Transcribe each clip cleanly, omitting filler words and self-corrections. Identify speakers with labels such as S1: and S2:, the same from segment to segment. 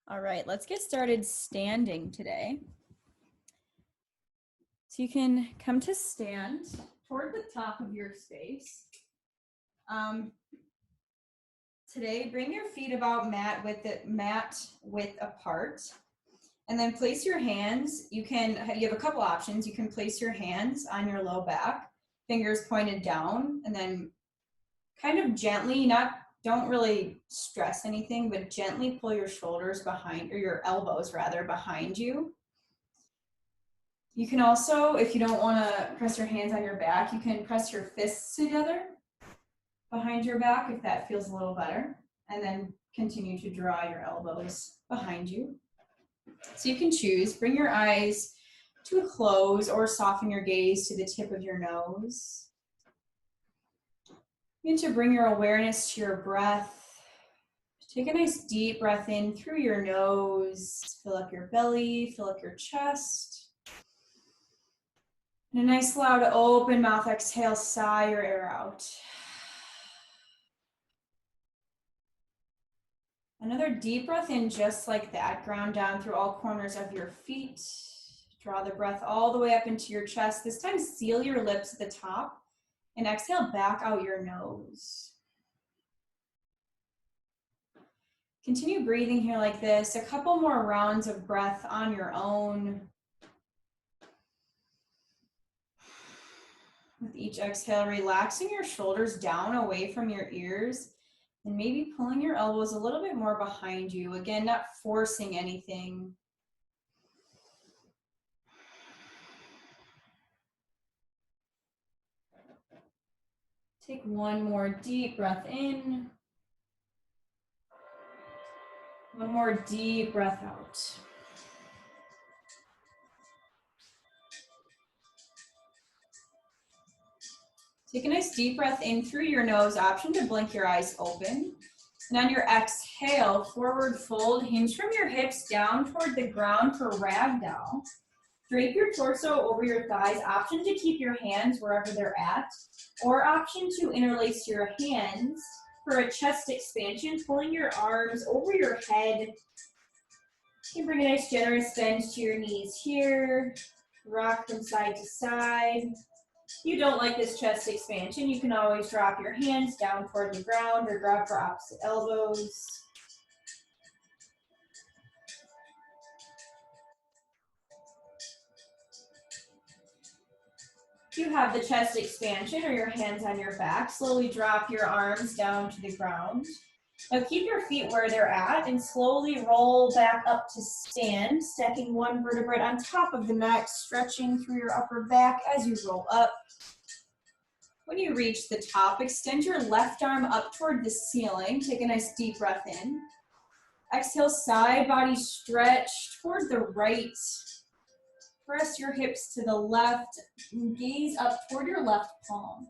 S1: All right, let's get started standing today. So you can come to stand toward the top of your space. Today, bring your feet about mat width apart, and then place your hands. You have a couple options. You can place your hands on your low back, fingers pointed down, and then kind of gently, don't really stress anything, but gently pull your shoulders behind, or your elbows rather, behind you. You can also, if you don't want to press your hands on your back, you can press your fists together behind your back if that feels a little better, and then continue to draw your elbows behind you. So you can choose, bring your eyes to a close or soften your gaze to the tip of your nose. You need to bring your awareness to your breath. Take a nice deep breath in through your nose, fill up your belly, fill up your chest. And a nice loud open mouth exhale, sigh your air out. Another deep breath in just like that. Ground down through all corners of your feet. Draw the breath all the way up into your chest. This time seal your lips at the top and exhale back out your nose. Continue breathing here like this. A couple more rounds of breath on your own. With each exhale, relaxing your shoulders down away from your ears and maybe pulling your elbows a little bit more behind you. Again, not forcing anything. Take one more deep breath in. One more deep breath out. Take a nice deep breath in through your nose, option to blink your eyes open. And on your exhale, forward fold, hinge from your hips down toward the ground for ragdoll. Drape your torso over your thighs, option to keep your hands wherever they're at, or option to interlace your hands for a chest expansion, pulling your arms over your head. You can bring a nice generous bend to your knees here, rock from side to side. If you don't like this chest expansion, you can always drop your hands down toward the ground or drop your opposite elbows. If you have the chest expansion or your hands on your back, slowly drop your arms down to the ground. Now keep your feet where they're at and slowly roll back up to stand, stacking one vertebrae on top of the next, stretching through your upper back as you roll up. When you reach the top, extend your left arm up toward the ceiling. Take a nice deep breath in. Exhale, side body stretch toward the right. Press your hips to the left and gaze up toward your left palm.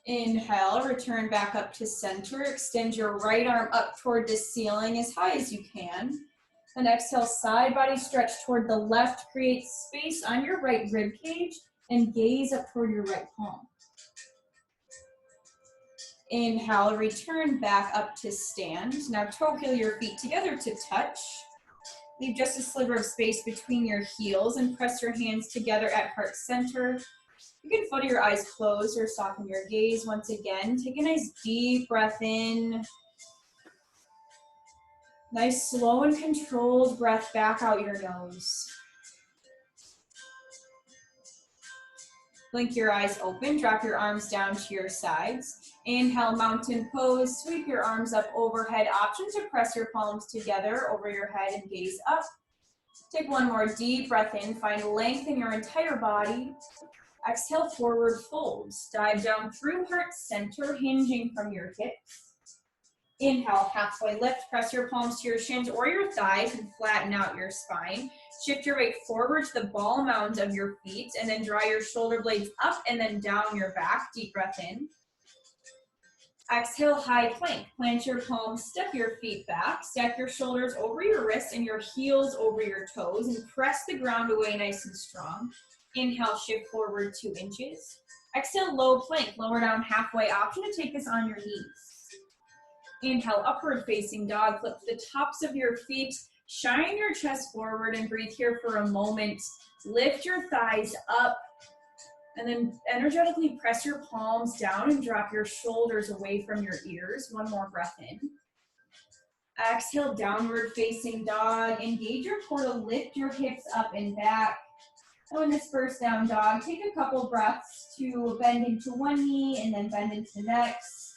S1: Inhale, return back up to center. Extend your right arm up toward the ceiling as high as you can. Then exhale, side body stretch toward the left. Create space on your right rib cage and gaze up toward your right palm. Inhale, return back up to stand. Now toe heel your feet together to touch. Leave just a sliver of space between your heels and press your hands together at heart center. You can flutter your eyes closed or soften your gaze once again. Take a nice deep breath in. Nice slow and controlled breath back out your nose. Blink your eyes open, drop your arms down to your sides. Inhale, mountain pose, sweep your arms up overhead. Option to press your palms together over your head and gaze up. Take one more deep breath in, find length in your entire body. Exhale, forward folds. Dive down through heart center, hinging from your hips. Inhale, halfway lift, press your palms to your shins or your thighs and flatten out your spine. Shift your weight forward to the ball mounds of your feet and then draw your shoulder blades up and then down your back. Deep breath in. Exhale, high plank. Plant your palms, step your feet back, stack your shoulders over your wrists and your heels over your toes and press the ground away nice and strong. Inhale, shift forward 2 inches. Exhale, low plank, lower down halfway. Option to take this on your knees. Inhale, upward facing dog. Flip the tops of your feet. Shine your chest forward and breathe here for a moment. Lift your thighs up and then energetically press your palms down and drop your shoulders away from your ears. One more breath in. Exhale, downward facing dog. Engage your core to lift your hips up and back. So in this first down dog, take a couple breaths to bend into one knee and then bend into the next.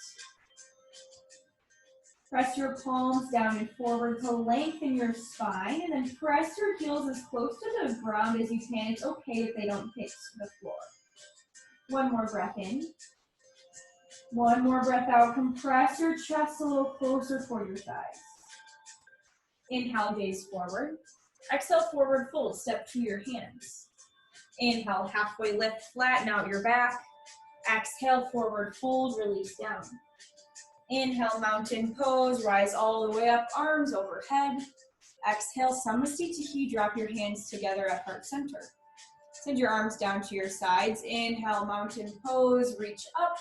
S1: Press your palms down and forward to lengthen your spine, and then press your heels as close to the ground as you can. It's okay if they don't hit the floor. One more breath in. One more breath out. Compress your chest a little closer toward your thighs. Inhale, gaze forward. Exhale, forward fold. Step to your hands. Inhale, halfway lift, flatten out your back. Exhale, forward fold, release down. Inhale, mountain pose, rise all the way up, arms overhead. Exhale, Samasthiti, drop your hands together at heart center. Send your arms down to your sides. Inhale, mountain pose, reach up.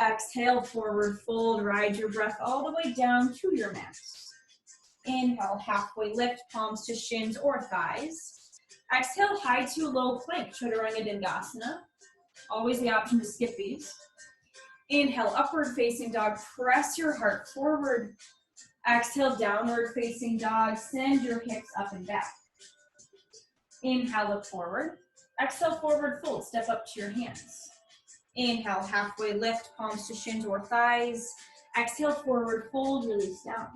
S1: Exhale, forward fold, ride your breath all the way down to your mat. Inhale, halfway lift, palms to shins or thighs. Exhale, high to low plank, Chaturanga Dandasana. Always the option to skip these. Inhale, upward facing dog, press your heart forward. Exhale, downward facing dog, send your hips up and back. Inhale, look forward. Exhale, forward fold, step up to your hands. Inhale, halfway lift, palms to shins or thighs. Exhale, forward fold, release down.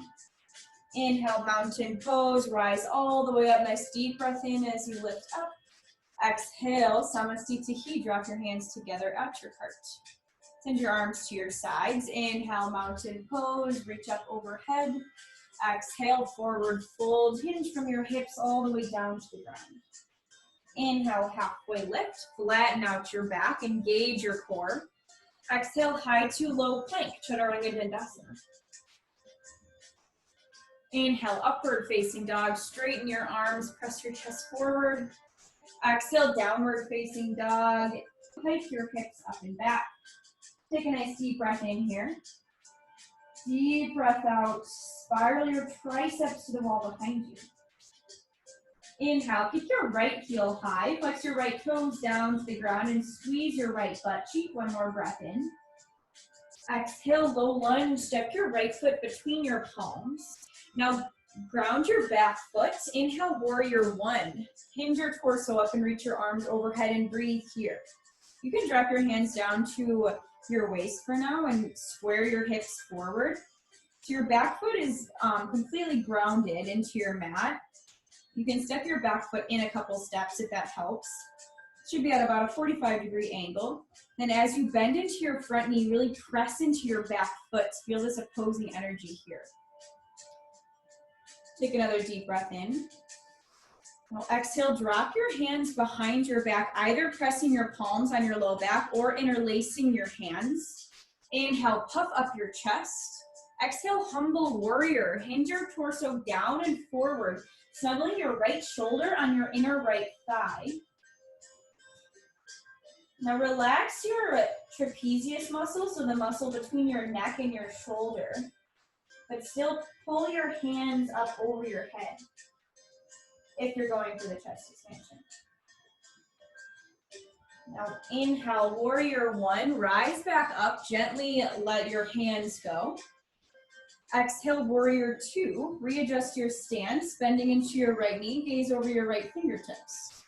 S1: Inhale, mountain pose, rise all the way up. Nice deep breath in as you lift up. Exhale, Samasthiti, drop your hands together at your heart. Send your arms to your sides. Inhale, mountain pose, reach up overhead. Exhale, forward fold, hinge from your hips all the way down to the ground. Inhale, halfway lift, flatten out your back, engage your core. Exhale, high to low plank, Chaturanga Dandasana. Inhale, upward facing dog, straighten your arms, press your chest forward. Exhale, downward facing dog, hike your hips up and back. Take a nice deep breath in here. Deep breath out. Spiral your triceps to the wall behind you. Inhale, keep your right heel high. Flex your right toes down to the ground and squeeze your right butt cheek. One more breath in. Exhale, low lunge. Step your right foot between your palms. Now ground your back foot. Inhale, warrior one. Hinge your torso up and reach your arms overhead and breathe here. You can drop your hands down to your waist for now and square your hips forward. So your back foot is completely grounded into your mat. You can step your back foot in a couple steps if that helps. Should be at about a 45-degree angle. Then as you bend into your front knee, really press into your back foot. Feel this opposing energy here. Take another deep breath in. Now exhale, drop your hands behind your back, either pressing your palms on your low back or interlacing your hands. Inhale, puff up your chest. Exhale, humble warrior. Hinge your torso down and forward, snuggling your right shoulder on your inner right thigh. Now relax your trapezius muscle, so the muscle between your neck and your shoulder, but still pull your hands up over your head if you're going for the chest expansion. Now inhale, warrior one, rise back up, gently let your hands go. Exhale, warrior two, readjust your stance, bending into your right knee, gaze over your right fingertips.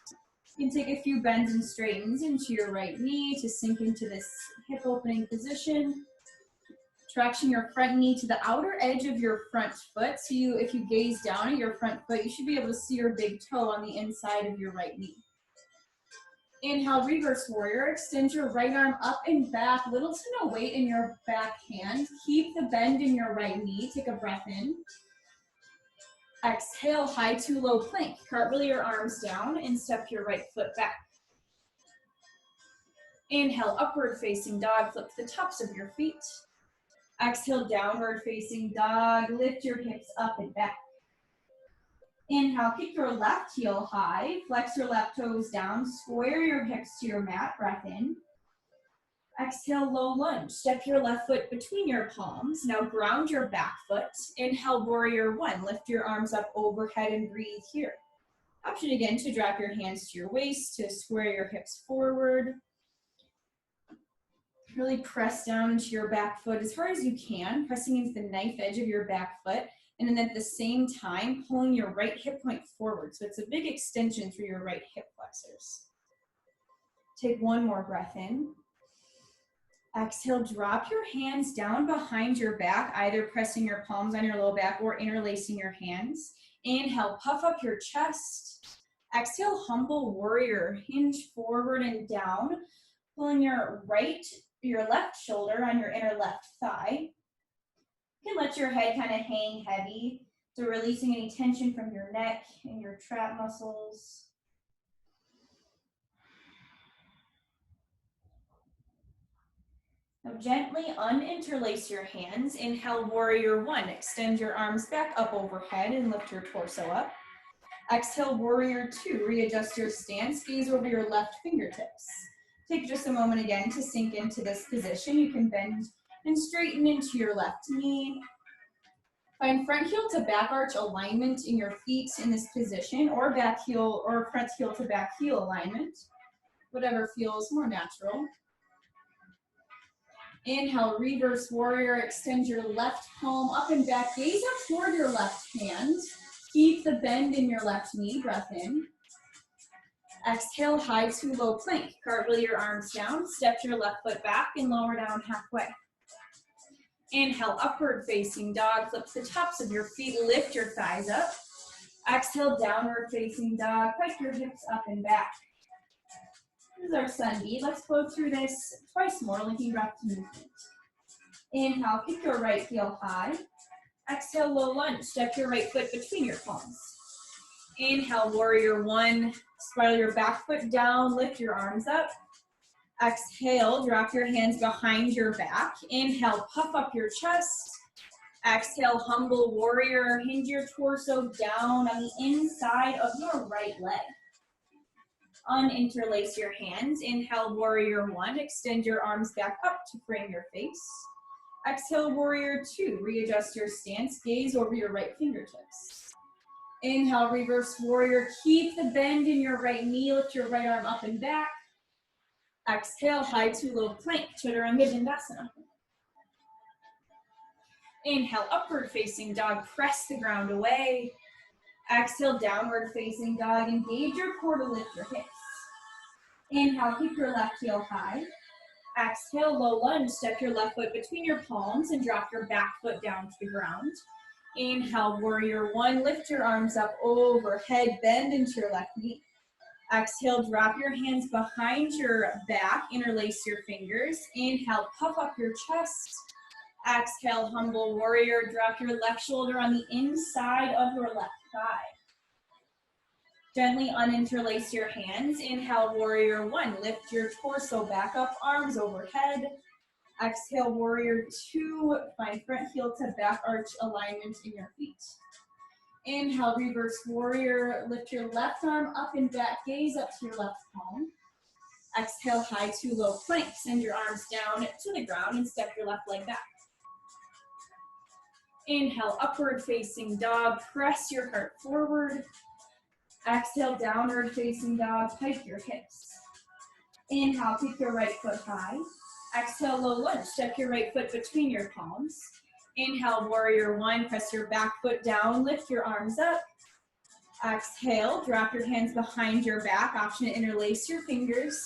S1: You can take a few bends and straightens into your right knee to sink into this hip opening position. Traction your front knee to the outer edge of your front foot. So if you gaze down at your front foot, you should be able to see your big toe on the inside of your right knee. Inhale, reverse warrior. Extend your right arm up and back. Little to no weight in your back hand. Keep the bend in your right knee. Take a breath in. Exhale, high to low plank. Cartwheel your arms down and step your right foot back. Inhale, upward facing dog. Flip the tops of your feet. Exhale, downward facing dog. Lift your hips up and back. Inhale, kick your left heel high. Flex your left toes down. Square your hips to your mat. Breath in. Exhale, low lunge. Step your left foot between your palms. Now ground your back foot. Inhale, warrior one. Lift your arms up overhead and breathe here. Option again to drop your hands to your waist, to square your hips forward. Really press down into your back foot as hard as you can, pressing into the knife edge of your back foot. And then at the same time, pulling your right hip point forward. So it's a big extension through your right hip flexors. Take one more breath in. Exhale, drop your hands down behind your back, either pressing your palms on your low back or interlacing your hands. Inhale, puff up your chest. Exhale, humble warrior, hinge forward and down, pulling your left shoulder on your inner left thigh. You can let your head kind of hang heavy, so releasing any tension from your neck and your trap muscles. Now gently uninterlace your hands. Inhale, warrior one. Extend your arms back up overhead and lift your torso up. Exhale, warrior two. Readjust your stance. Gaze over your left fingertips. Take just a moment again to sink into this position. You can bend and straighten into your left knee. Find front heel to back arch alignment in your feet in this position, or back heel or front heel to back heel alignment, whatever feels more natural. Inhale, reverse warrior. Extend your left palm up and back. Gaze up toward your left hand. Keep the bend in your left knee. Breath in. Exhale, high to low plank. Cartwheel your arms down. Step your left foot back and lower down halfway. Inhale, upward facing dog. Flip the tops of your feet. Lift your thighs up. Exhale, downward facing dog. Pike your hips up and back. This is our Sunday. Let's go through this twice more, linking breath to movement. Inhale, kick your right heel high. Exhale, low lunge. Step your right foot between your palms. Inhale, warrior one. Spiral your back foot down. Lift your arms up. Exhale, drop your hands behind your back. Inhale, puff up your chest. Exhale, humble warrior. Hinge your torso down on the inside of your right leg. Uninterlace your hands. Inhale, warrior one. Extend your arms back up to frame your face. Exhale, warrior two. Readjust your stance. Gaze over your right fingertips. Inhale, reverse warrior. Keep the bend in your right knee. Lift your right arm up and back. Exhale, high to low plank, Chaturanga Dandasana. Inhale, upward facing dog. Press the ground away. Exhale, downward facing dog. Engage your core to lift your hips. Inhale, keep your left heel high. Exhale, low lunge. Step your left foot between your palms and drop your back foot down to the ground. Inhale, warrior one. Lift your arms up overhead. Bend into your left knee. Exhale, drop your hands behind your back. Interlace your fingers. Inhale, puff up your chest. Exhale, humble warrior. Drop your left shoulder on the inside of your left thigh. Gently uninterlace your hands. Inhale, warrior one. Lift your torso back up, arms overhead. Exhale, warrior two. Find front heel to back arch alignment in your feet. Inhale, reverse warrior. Lift your left arm up and back. Gaze up to your left palm. Exhale, high to low plank. Send your arms down to the ground and step your left leg back. Inhale, upward facing dog. Press your heart forward. Exhale, downward facing dog. Pike your hips. Inhale, kick your right foot high. Exhale, low lunge. Step your right foot between your palms. Inhale, warrior one. Press your back foot down. Lift your arms up. Exhale, drop your hands behind your back. Option to interlace your fingers.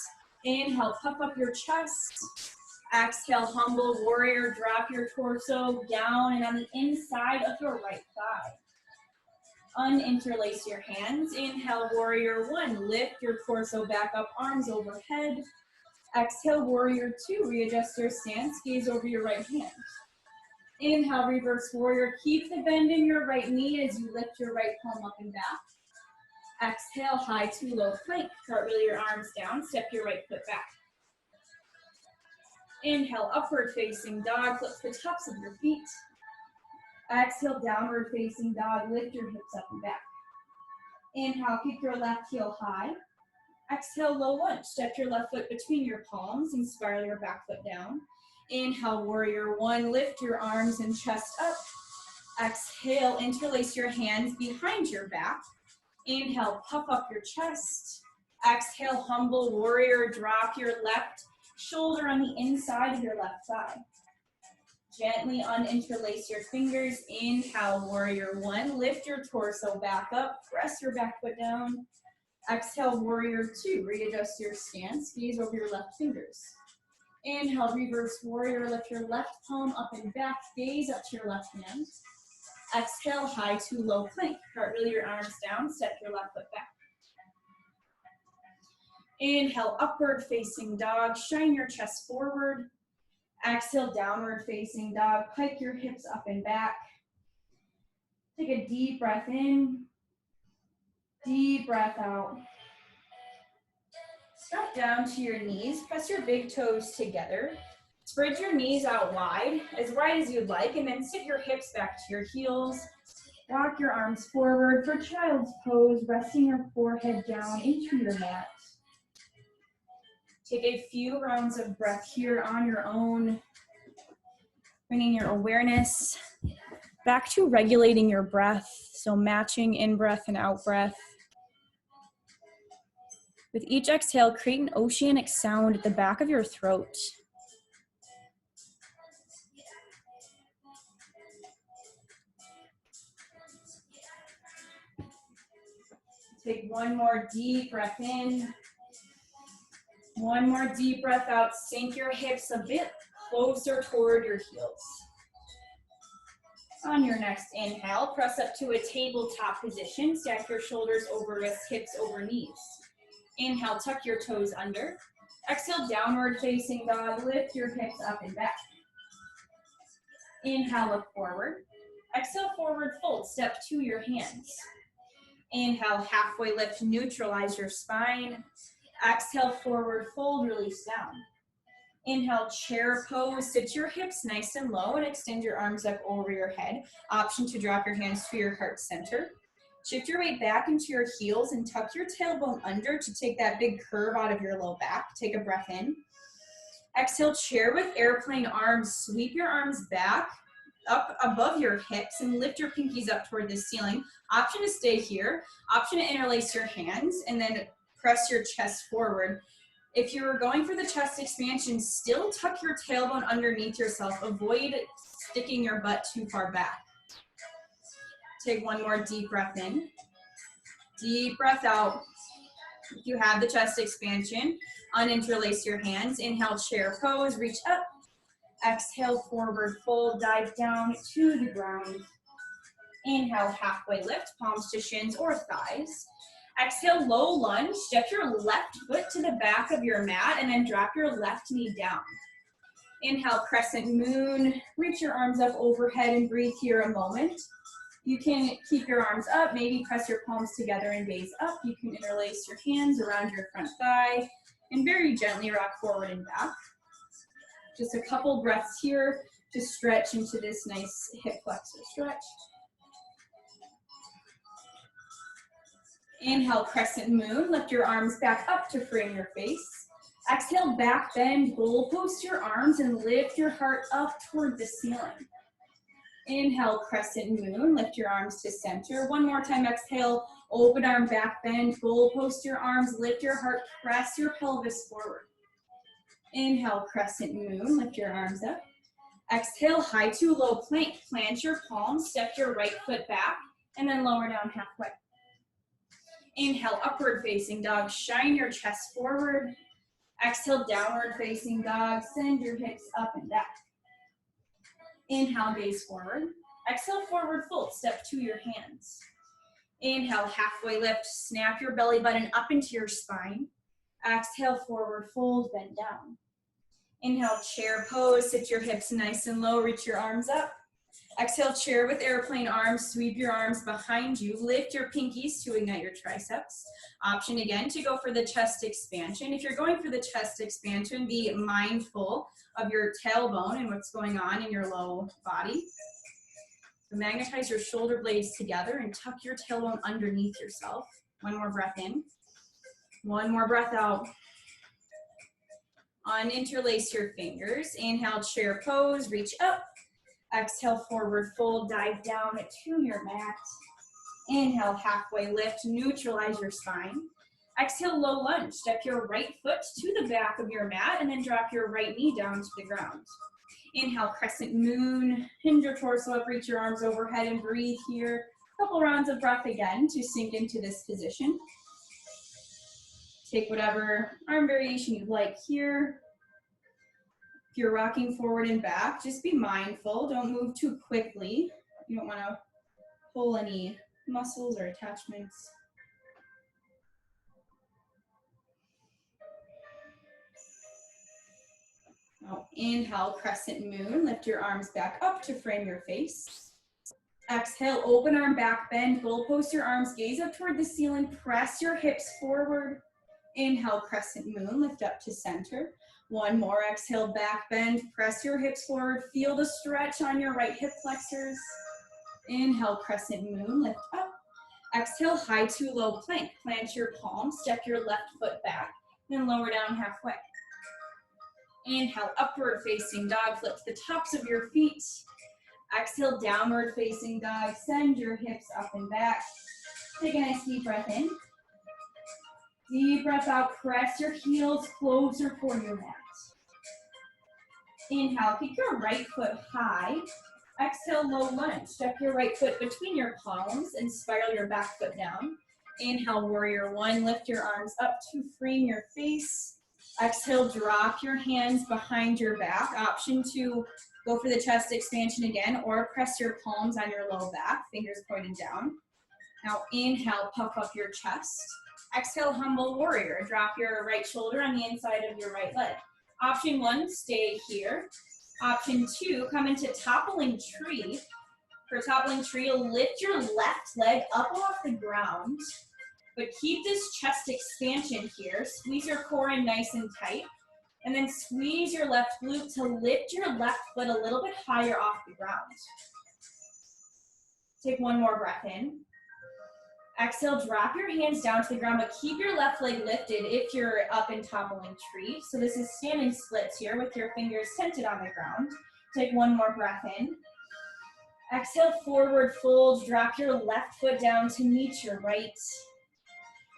S1: Inhale, puff up your chest. Exhale, humble warrior. Drop your torso down and on the inside of your right thigh. Uninterlace your hands. Inhale, warrior one. Lift your torso back up, arms overhead. Exhale, warrior two. Readjust your stance. Gaze over your right hand. Inhale, reverse warrior. Keep the bend in your right knee as you lift your right palm up and back. Exhale, high to low plank. Cartwheel your arms down. Step your right foot back. Inhale, upward facing dog. Flip the tops of your feet. Exhale, downward facing dog. Lift your hips up and back. Inhale, kick your left heel high. Exhale, low lunge. Step your left foot between your palms and spiral your back foot down. Inhale, warrior one. Lift your arms and chest up. Exhale, interlace your hands behind your back. Inhale, puff up your chest. Exhale, humble warrior. Drop your left shoulder on the inside of your left thigh. Gently uninterlace your fingers. Inhale, warrior one. Lift your torso back up. Press your back foot down. Exhale, warrior two. Readjust your stance. Gaze over your left fingers. Inhale, reverse warrior. Lift your left palm up and back. Gaze up to your left hand. Exhale, high to low plank. Cartwheel your arms down. Step your left foot back. Inhale, upward facing dog. Shine your chest forward. Exhale, downward facing dog. Pike your hips up and back. Take a deep breath in. Deep breath out. Drop down to your knees. Press your big toes together. Spread your knees out wide as you'd like, and then sit your hips back to your heels. Walk your arms forward for child's pose, resting your forehead down into your mat. Take a few rounds of breath here on your own, bringing your awareness back to regulating your breath, so matching in-breath and out-breath. With each exhale, create an oceanic sound at the back of your throat. Take one more deep breath in. One more deep breath out. Sink your hips a bit closer toward your heels. On your next inhale, press up to a tabletop position. Stack your shoulders over wrists, hips over knees. Inhale, tuck your toes under. Exhale, downward facing dog. Lift your hips up and back. Inhale, look forward. Exhale, forward fold. Step to your hands. Inhale, halfway lift, neutralize your spine. Exhale, forward fold, release down. Inhale, chair pose. Sit your hips nice and low and extend your arms up over your head. Option to drop your hands to your heart center. Shift your weight back into your heels and tuck your tailbone under to take that big curve out of your low back. Take a breath in. Exhale, chair with airplane arms. Sweep your arms back up above your hips and lift your pinkies up toward the ceiling. Option to stay here. Option to interlace your hands and then press your chest forward. If you're going for the chest expansion, still tuck your tailbone underneath yourself. Avoid sticking your butt too far back. Take one more deep breath in. Deep breath out. If you have the chest expansion, uninterlace your hands. Inhale, chair pose, reach up. Exhale, forward fold, dive down to the ground. Inhale, halfway lift, palms to shins or thighs. Exhale, low lunge. Step your left foot to the back of your mat and then drop your left knee down. Inhale, crescent moon. Reach your arms up overhead and breathe here a moment. You can keep your arms up, maybe press your palms together and gaze up. You can interlace your hands around your front thigh and very gently rock forward and back. Just a couple breaths here to stretch into this nice hip flexor stretch. Inhale, crescent moon. Lift your arms back up to frame your face. Exhale, back bend, goal post your arms and lift your heart up toward the ceiling. Inhale, crescent moon. Lift your arms to center. One more time, exhale, open arm back bend, goal post your arms, lift your heart, press your pelvis forward. Inhale, crescent moon. Lift your arms up. Exhale, high to low plank. Plant your palms, step your right foot back, and then lower down halfway. Inhale, upward facing dog. Shine your chest forward. Exhale, downward facing dog. Send your hips up and back. Inhale, gaze forward. Exhale, forward fold. Step to your hands. Inhale, halfway lift. Snap your belly button up into your spine. Exhale, forward fold, bend down. Inhale, chair pose. Sit your hips nice and low. Reach your arms up. Exhale, chair with airplane arms. Sweep your arms behind you. Lift your pinkies to ignite your triceps. Option again to go for the chest expansion. If you're going for the chest expansion, be mindful of your tailbone and what's going on in your low body. So magnetize your shoulder blades together and tuck your tailbone underneath yourself. One more breath in. One more breath out. Uninterlace your fingers. Inhale, chair pose, reach up. Exhale, forward fold, dive down to your mat. Inhale, halfway lift, neutralize your spine. Exhale, low lunge. Step your right foot to the back of your mat and then drop your right knee down to the ground. Inhale, crescent moon. Hinge your torso up, reach your arms overhead and breathe here. Couple rounds of breath again to sink into this position. Take whatever arm variation you'd like here. If you're rocking forward and back, just be mindful. Don't move too quickly. You don't want to pull any muscles or attachments. Now inhale, crescent moon. Lift your arms back up to frame your face. Exhale, open arm back bend. Full post your arms, gaze up toward the ceiling. Press your hips forward. Inhale, crescent moon. Lift up to center. One more. Exhale, back bend. Press your hips forward. Feel the stretch on your right hip flexors. Inhale, crescent moon. Lift up. Exhale, high to low plank. Plant your palms. Step your left foot back. Then lower down halfway. Inhale, upward facing dog. Flip the tops of your feet. Exhale, downward facing dog. Send your hips up and back. Take a nice deep breath in. Deep breath out. Press your heels closer toward your mat. Inhale, kick your right foot high. Exhale, low lunge. Step your right foot between your palms and spiral your back foot down. Inhale, warrior one. Lift your arms up to frame your face. Exhale, drop your hands behind your back. Option to go for the chest expansion again, or press your palms on your low back, fingers pointed down. Now inhale, puff up your chest. Exhale, humble warrior. Drop your right shoulder on the inside of your right leg. Option one, stay here. Option two, come into toppling tree. For toppling tree, you'll lift your left leg up off the ground, but keep this chest expansion here. Squeeze your core in nice and tight. And then squeeze your left glute to lift your left foot a little bit higher off the ground. Take one more breath in. Exhale, drop your hands down to the ground, but keep your left leg lifted if you're up in toppling tree. So this is standing splits here with your fingers tented on the ground. Take one more breath in. Exhale, forward fold. Drop your left foot down to meet your right.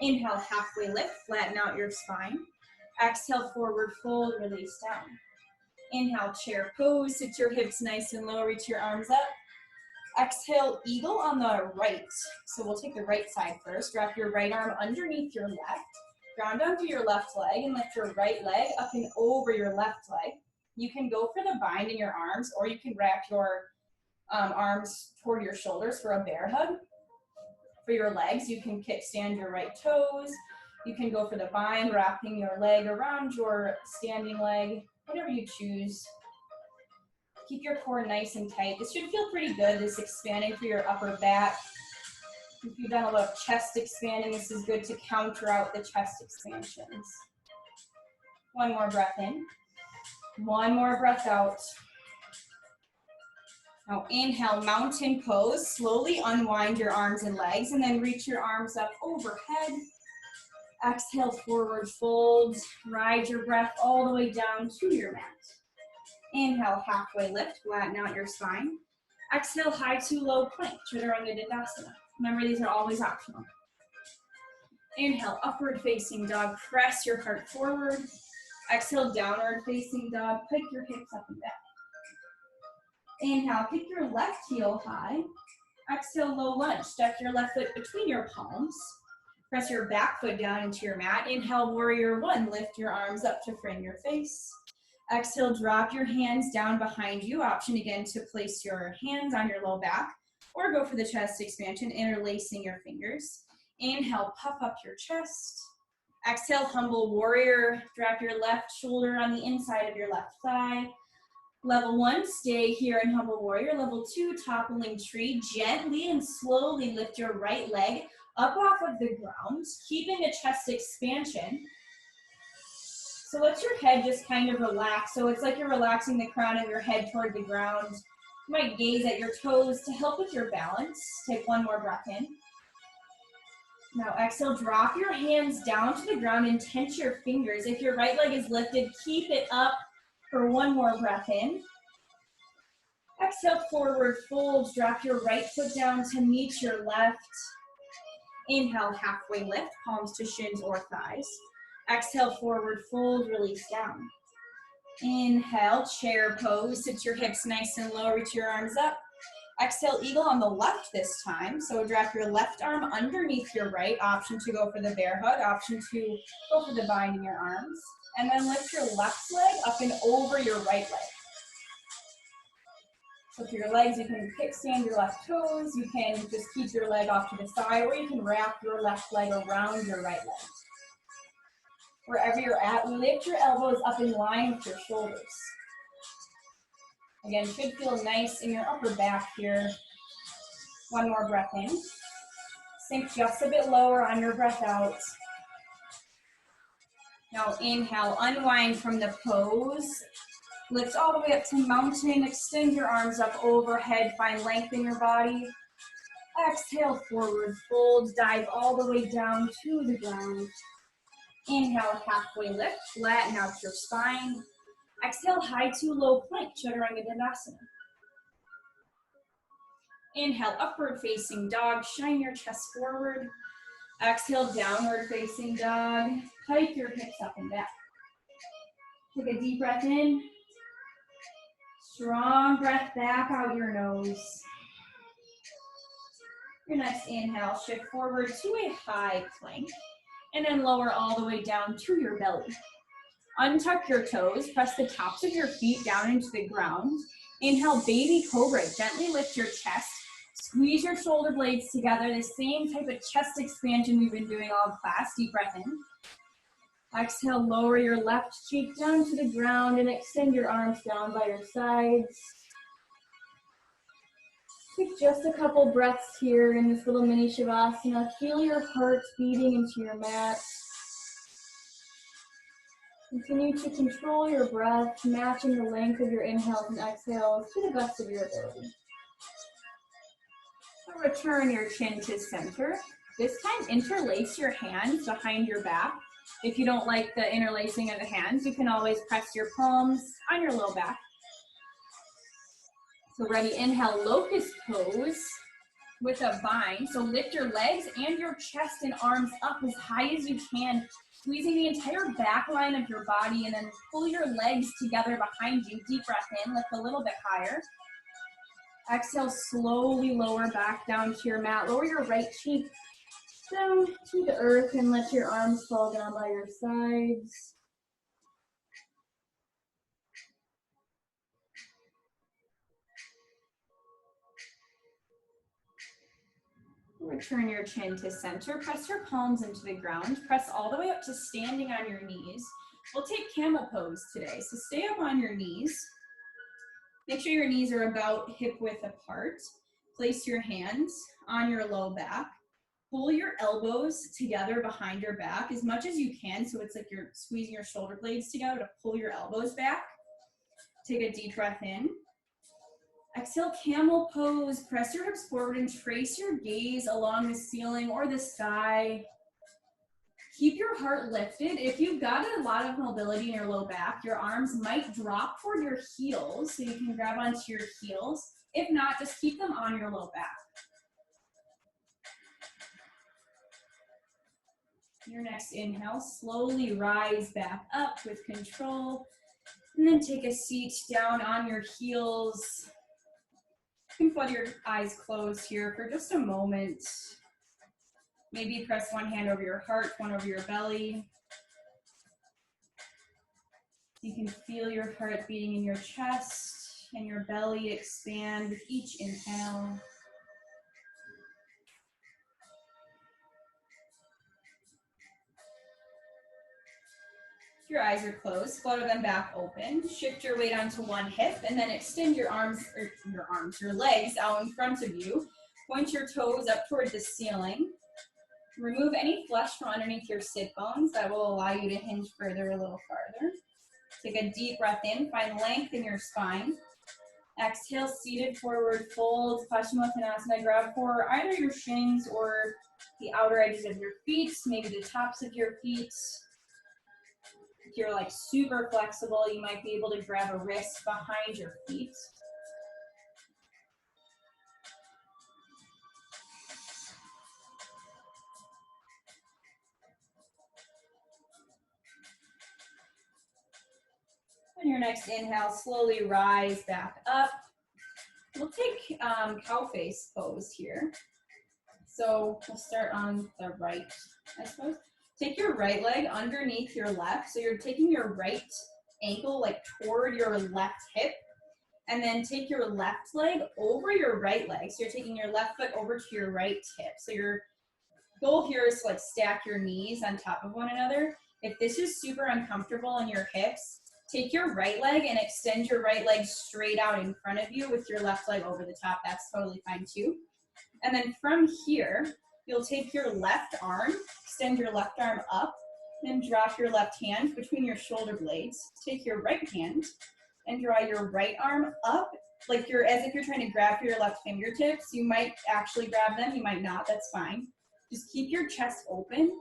S1: Inhale, halfway lift, flatten out your spine. Exhale, forward fold, release down. Inhale, chair pose, sit your hips nice and low, reach your arms up. Exhale, eagle on the right. So we'll take the right side first. Drop your right arm underneath your left. Ground down to your left leg and lift your right leg up and over your left leg. You can go for the bind in your arms, or you can wrap your arms toward your shoulders for a bear hug. For your legs, you can kickstand your right toes. You can go for the bind, wrapping your leg around your standing leg, whatever you choose. Keep your core nice and tight. This should feel pretty good, this expanding through your upper back. If you've done a lot of chest expanding, this is good to counter out the chest expansions. One more breath in. One more breath out. Now inhale, mountain pose. Slowly unwind your arms and legs and then reach your arms up overhead. Exhale, forward fold. Ride your breath all the way down to your mat. Inhale, halfway lift, flatten out your spine. Exhale, high to low plank, Chaturanga Dandasana. Remember, these are always optional. Inhale, upward facing dog, press your heart forward. Exhale, downward facing dog, pike your hips up and back. Inhale, kick your left heel high. Exhale, low lunge, step your left foot between your palms. Press your back foot down into your mat. Inhale, warrior one, lift your arms up to frame your face. Exhale, drop your hands down behind you. Option again to place your hands on your low back or go for the chest expansion, interlacing your fingers. Inhale, puff up your chest. Exhale, humble warrior. Drop your left shoulder on the inside of your left thigh. Level one, stay here in humble warrior. Level two, toppling tree. Gently and slowly lift your right leg up off of the ground, keeping a chest expansion. So let your head just kind of relax. So it's like you're relaxing the crown of your head toward the ground. You might gaze at your toes to help with your balance. Take one more breath in. Now exhale, drop your hands down to the ground and tense your fingers. If your right leg is lifted, keep it up for one more breath in. Exhale, forward fold, drop your right foot down to meet your left. Inhale, halfway lift, palms to shins or thighs. Exhale, forward fold, release down. Inhale, chair pose, sit your hips nice and low, reach your arms up. Exhale, eagle on the left this time. So drop your left arm underneath your right. Option to go for the bear hug, option to go for the bind in your arms. And then lift your left leg up and over your right leg. So for your legs, you can kickstand your left toes. You can just keep your leg off to the side, or you can wrap your left leg around your right leg. Wherever you're at, lift your elbows up in line with your shoulders. Again, should feel nice in your upper back here. One more breath in. Sink just a bit lower on your breath out. Now inhale, unwind from the pose. Lift all the way up to mountain. Extend your arms up overhead. Find length in your body. Exhale, forward fold. Dive all the way down to the ground. Inhale, halfway lift. Flatten out your spine. Exhale, high to low plank, Chaturanga Dandasana. Inhale, upward facing dog, shine your chest forward. Exhale, downward facing dog, hike your hips up and back. Take a deep breath in. Strong breath back out your nose. Your next inhale, shift forward to a high plank, and then lower all the way down to your belly. Untuck your toes, press the tops of your feet down into the ground. Inhale, baby cobra, gently lift your chest. Squeeze your shoulder blades together, the same type of chest expansion we've been doing all class. Deep breath in. Exhale, lower your left cheek down to the ground and extend your arms down by your sides. Take just a couple breaths here in this little mini Shavasana. Feel your heart beating into your mat. Continue to control your breath, matching the length of your inhales and exhales to the best of your ability. Return your chin to center. This time, interlace your hands behind your back. If you don't like the interlacing of the hands, you can always press your palms on your low back. So ready, inhale, locust pose with a bind. So lift your legs and your chest and arms up as high as you can, squeezing the entire back line of your body, and then pull your legs together behind you. Deep breath in, lift a little bit higher. Exhale, slowly lower back down to your mat. Lower your right cheek down to the earth and let your arms fall down by your sides. Return your chin to center. Press your palms into the ground. Press all the way up to standing on your knees. We'll take camel pose today. So stay up on your knees. Make sure your knees are about hip width apart. Place your hands on your low back. Pull your elbows together behind your back as much as you can, so it's like you're squeezing your shoulder blades together to pull your elbows back. Take a deep breath in. Exhale, camel pose. Press your hips forward and trace your gaze along the ceiling or the sky. Keep your heart lifted. If you've got a lot of mobility in your low back, your arms might drop toward your heels, so you can grab onto your heels. If not, just keep them on your low back. Your next inhale, slowly rise back up with control, and then take a seat down on your heels. You can let your eyes close here for just a moment. Maybe press one hand over your heart, one over your belly. You can feel your heart beating in your chest and your belly expand with each inhale. If your eyes are closed, flutter them back open. Shift your weight onto one hip and then extend your legs out in front of you. Point your toes up toward the ceiling. Remove any flesh from underneath your sit bones. That will allow you to hinge further a little farther. Take a deep breath in, find length in your spine. Exhale, seated forward fold, Paschimottanasana. Grab for either your shins or the outer edges of your feet, maybe the tops of your feet. If you're like super flexible, you might be able to grab a wrist behind your feet. On your next inhale, slowly rise back up. We'll take cow face pose here. So we'll start on the right, I suppose. Take your right leg underneath your left. So you're taking your right ankle like toward your left hip. And then take your left leg over your right leg. So you're taking your left foot over to your right hip. So your goal here is to like stack your knees on top of one another. If this is super uncomfortable in your hips, take your right leg and extend your right leg straight out in front of you with your left leg over the top. That's totally fine too. And then from here, you'll take your left arm, extend your left arm up, then drop your left hand between your shoulder blades. Take your right hand and draw your right arm up, like you're as if you're trying to grab for your left fingertips. You might actually grab them, you might not, that's fine. Just keep your chest open.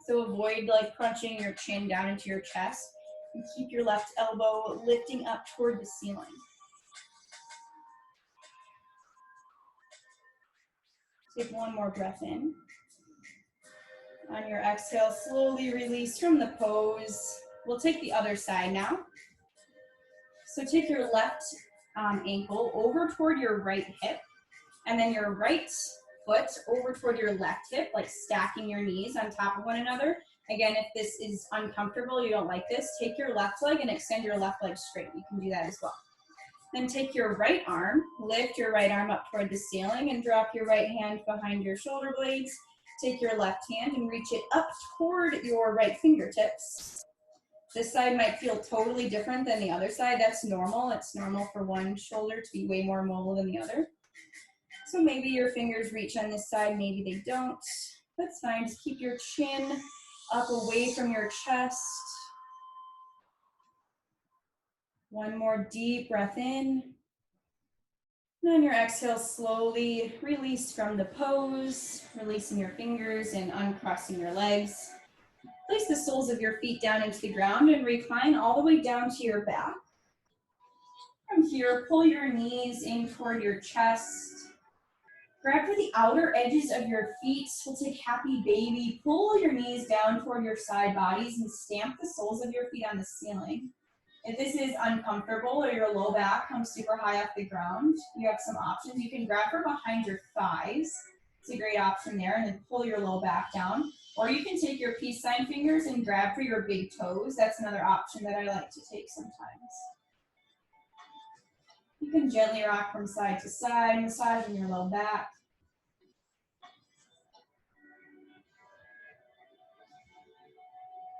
S1: So avoid like crunching your chin down into your chest, and keep your left elbow lifting up toward the ceiling. Take one more breath in. On your exhale, slowly release from the pose. We'll take the other side now. So take your left ankle over toward your right hip, and then your right foot over toward your left hip, like stacking your knees on top of one another. Again, if this is uncomfortable, you don't like this, take your left leg and extend your left leg straight. You can do that as well. Then take your right arm, lift your right arm up toward the ceiling and drop your right hand behind your shoulder blades. Take your left hand and reach it up toward your right fingertips. This side might feel totally different than the other side. That's normal. It's normal for one shoulder to be way more mobile than the other. So maybe your fingers reach on this side, maybe they don't. That's fine. Just keep your chin up away from your chest. One more deep breath in. And on your exhale, slowly release from the pose, releasing your fingers and uncrossing your legs. Place the soles of your feet down into the ground and recline all the way down to your back. From here, pull your knees in toward your chest. Grab for the outer edges of your feet. We'll take happy baby. Pull your knees down toward your side bodies and stamp the soles of your feet on the ceiling. If this is uncomfortable or your low back comes super high off the ground, you have some options. You can grab for behind your thighs. It's a great option there, and then pull your low back down. Or you can take your peace sign fingers and grab for your big toes. That's another option that I like to take sometimes. You can gently rock from side to side, massaging your low back.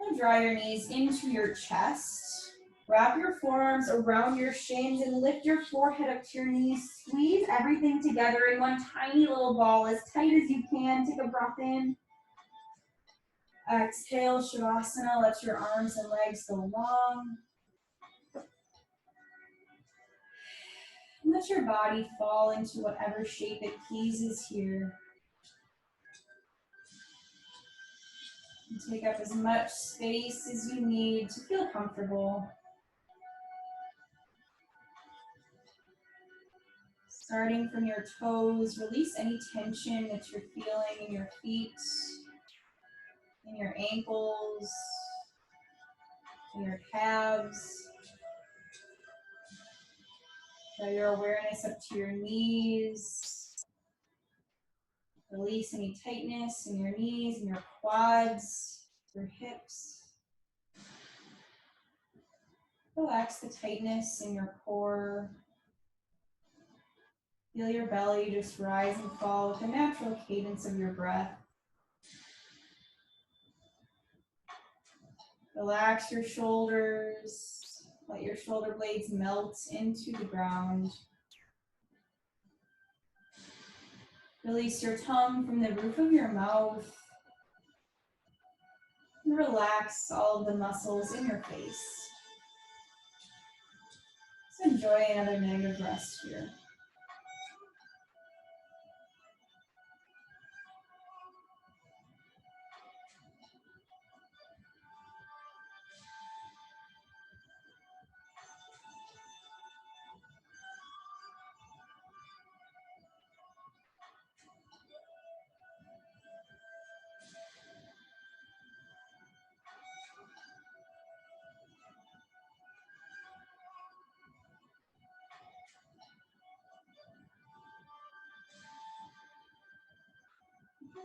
S1: And draw your knees into your chest. Wrap your forearms around your shins and lift your forehead up to your knees. Squeeze everything together in one tiny little ball as tight as you can. Take a breath in. Exhale, Shavasana. Let your arms and legs go long. Let your body fall into whatever shape it pleases here. And take up as much space as you need to feel comfortable. Starting from your toes, release any tension that you're feeling in your feet, in your ankles, in your calves. Draw your awareness up to your knees. Release any tightness in your knees and your quads, your hips. Relax the tightness in your core. Feel your belly just rise and fall with the natural cadence of your breath. Relax your shoulders. Let your shoulder blades melt into the ground. Release your tongue from the roof of your mouth. And relax all of the muscles in your face. Let's enjoy another negative rest here.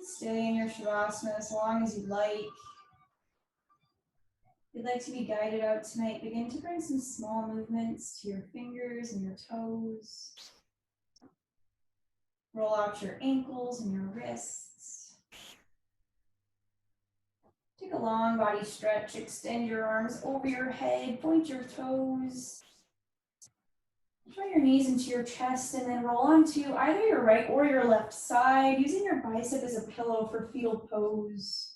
S1: Stay in your Shavasana as long as you like. If you'd like to be guided out tonight, begin to bring some small movements to your fingers and your toes. Roll out your ankles and your wrists. Take a long body stretch. Extend your arms over your head. Point your toes. Draw your knees into your chest and then roll onto either your right or your left side, using your bicep as a pillow for fetal pose.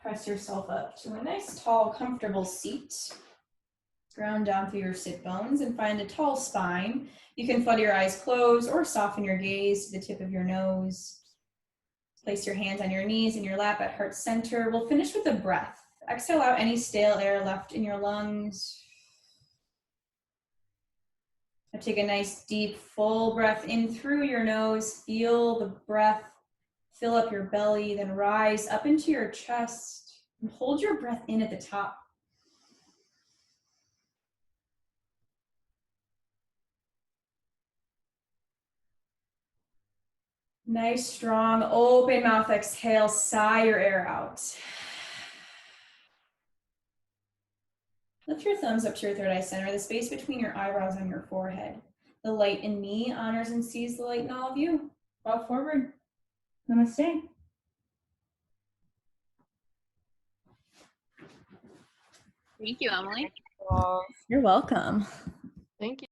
S1: Press yourself up to a nice, tall, comfortable seat. Ground down through your sit bones and find a tall spine. You can flutter your eyes closed or soften your gaze to the tip of your nose. Place your hands on your knees and your lap at heart center. We'll finish with a breath. Exhale out any stale air left in your lungs. Now take a nice deep full breath in through your nose. Feel the breath fill up your belly, then rise up into your chest and hold your breath in at the top. Nice, strong, open mouth exhale, sigh your air out. Lift your thumbs up to your third eye center, the space between your eyebrows and your forehead. The light in me honors and sees the light in all of you. Bow forward. Namaste.
S2: Thank you, Emily.
S1: You're welcome.
S2: Thank you.